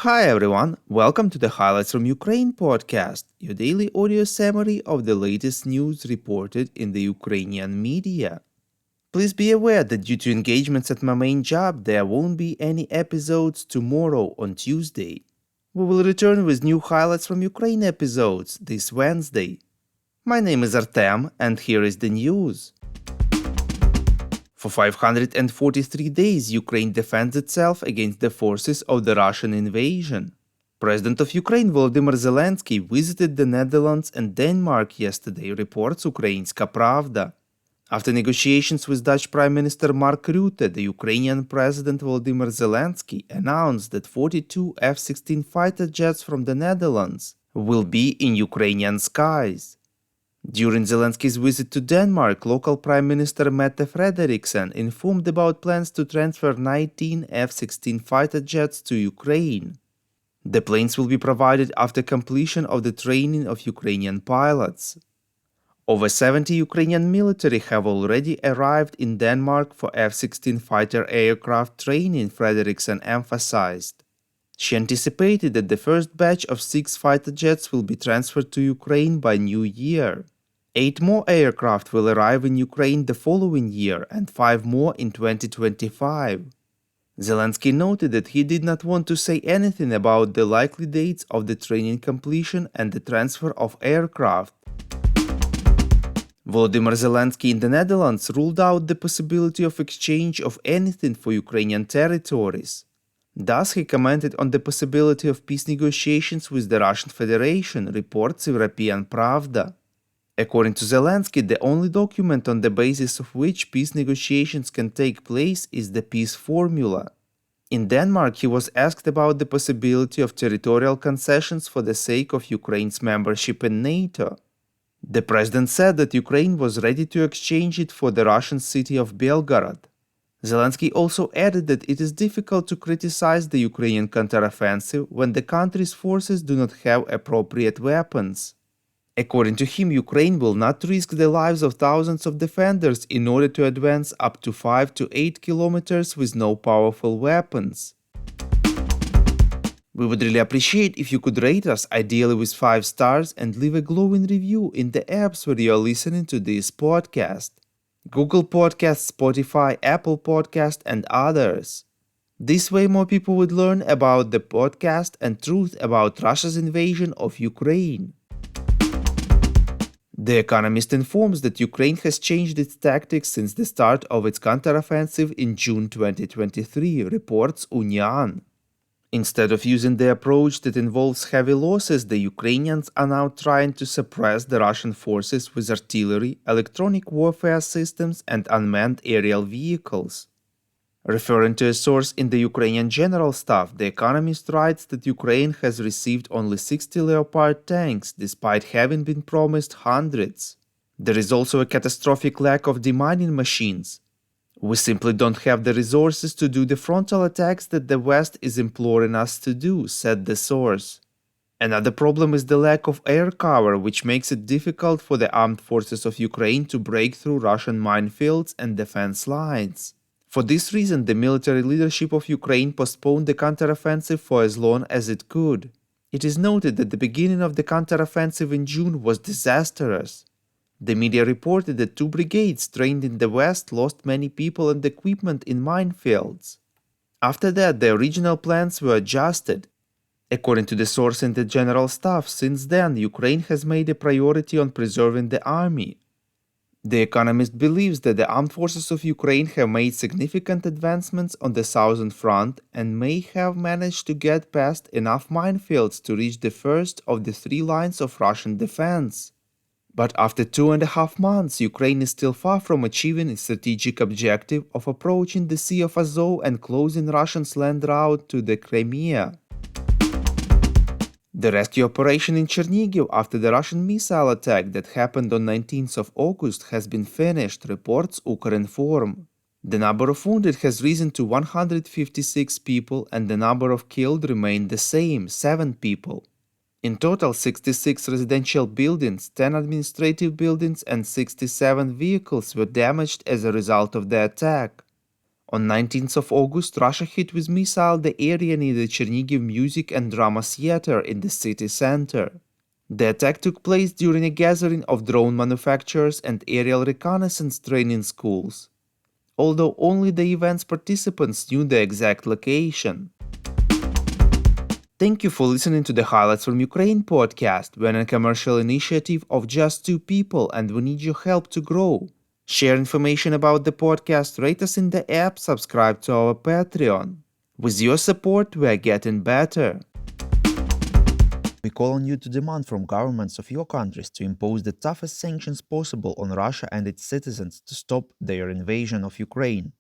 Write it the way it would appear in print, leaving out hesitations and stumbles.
Hi everyone, welcome to the Highlights from Ukraine podcast, your daily audio summary of the latest news reported in the Ukrainian media. Please be aware that due to engagements at my main job, there won't be any episodes tomorrow on Tuesday. We will return with new Highlights from Ukraine episodes this Wednesday. My name is Artem, and here is the news. For 543 days, Ukraine defends itself against the forces of the Russian invasion. President of Ukraine Volodymyr Zelensky visited the Netherlands and Denmark yesterday, reports Ukrainska Pravda. After negotiations with Dutch Prime Minister Mark Rutte, the Ukrainian President Volodymyr Zelensky announced that 42 F-16 fighter jets from the Netherlands will be in Ukrainian skies. During Zelensky's visit to Denmark, local Prime Minister Mette Frederiksen informed about plans to transfer 19 F-16 fighter jets to Ukraine. The planes will be provided after completion of the training of Ukrainian pilots. Over 70 Ukrainian military have already arrived in Denmark for F-16 fighter aircraft training, Frederiksen emphasized. She anticipated that the first batch of 6 fighter jets will be transferred to Ukraine by New Year. 8 more aircraft will arrive in Ukraine the following year and 5 more in 2025. Zelensky noted that he did not want to say anything about the likely dates of the training completion and the transfer of aircraft. Volodymyr Zelensky in the Netherlands ruled out the possibility of exchange of anything for Ukrainian territories. Thus, he commented on the possibility of peace negotiations with the Russian Federation, reports European Pravda. According to Zelensky, the only document on the basis of which peace negotiations can take place is the peace formula. In Denmark, he was asked about the possibility of territorial concessions for the sake of Ukraine's membership in NATO. The president said that Ukraine was ready to exchange it for the Russian city of Belgorod. Zelensky also added that it is difficult to criticize the Ukrainian counteroffensive when the country's forces do not have appropriate weapons. According to him, Ukraine will not risk the lives of thousands of defenders in order to advance up to 5 to 8 kilometers with no powerful weapons. We would really appreciate if you could rate us, ideally with 5 stars, and leave a glowing review in the apps where you are listening to this podcast. Google Podcasts, Spotify, Apple Podcast, and others. This way more people would learn about the podcast and truth about Russia's invasion of Ukraine. The Economist informs that Ukraine has changed its tactics since the start of its counteroffensive in June 2023, reports Union. Instead of using the approach that involves heavy losses, the Ukrainians are now trying to suppress the Russian forces with artillery, electronic warfare systems, and unmanned aerial vehicles. Referring to a source in the Ukrainian General Staff, The Economist writes that Ukraine has received only 60 Leopard tanks, despite having been promised hundreds. There is also a catastrophic lack of demining machines. We simply don't have the resources to do the frontal attacks that the West is imploring us to do, said the source. Another problem is the lack of air cover, which makes it difficult for the armed forces of Ukraine to break through Russian minefields and defense lines. For this reason, the military leadership of Ukraine postponed the counteroffensive for as long as it could. It is noted that the beginning of the counteroffensive in June was disastrous. The media reported that 2 brigades trained in the West lost many people and equipment in minefields. After that, the original plans were adjusted. According to the source in the General Staff, since then, Ukraine has made a priority on preserving the army. The Economist believes that the armed forces of Ukraine have made significant advancements on the southern front and may have managed to get past enough minefields to reach the first of the 3 lines of Russian defense. But after 2.5 months, Ukraine is still far from achieving its strategic objective of approaching the Sea of Azov and closing Russia's land route to the Crimea. The rescue operation in Chernihiv after the Russian missile attack that happened on 19th of August has been finished, reports Ukrinform. The number of wounded has risen to 156 people and the number of killed remained the same, 7 people. In total, 66 residential buildings, 10 administrative buildings and 67 vehicles were damaged as a result of the attack. On 19th of August, Russia hit with missile the area near the Chernigiv Music and Drama Theater in the city center. The attack took place during a gathering of drone manufacturers and aerial reconnaissance training schools, although only the event's participants knew the exact location. Thank you for listening to the Highlights from Ukraine podcast. We're a commercial initiative of just two people and we need your help to grow. Share information about the podcast, rate us in the app, subscribe to our Patreon. With your support, we're getting better. We call on you to demand from governments of your countries to impose the toughest sanctions possible on Russia and its citizens to stop their invasion of Ukraine.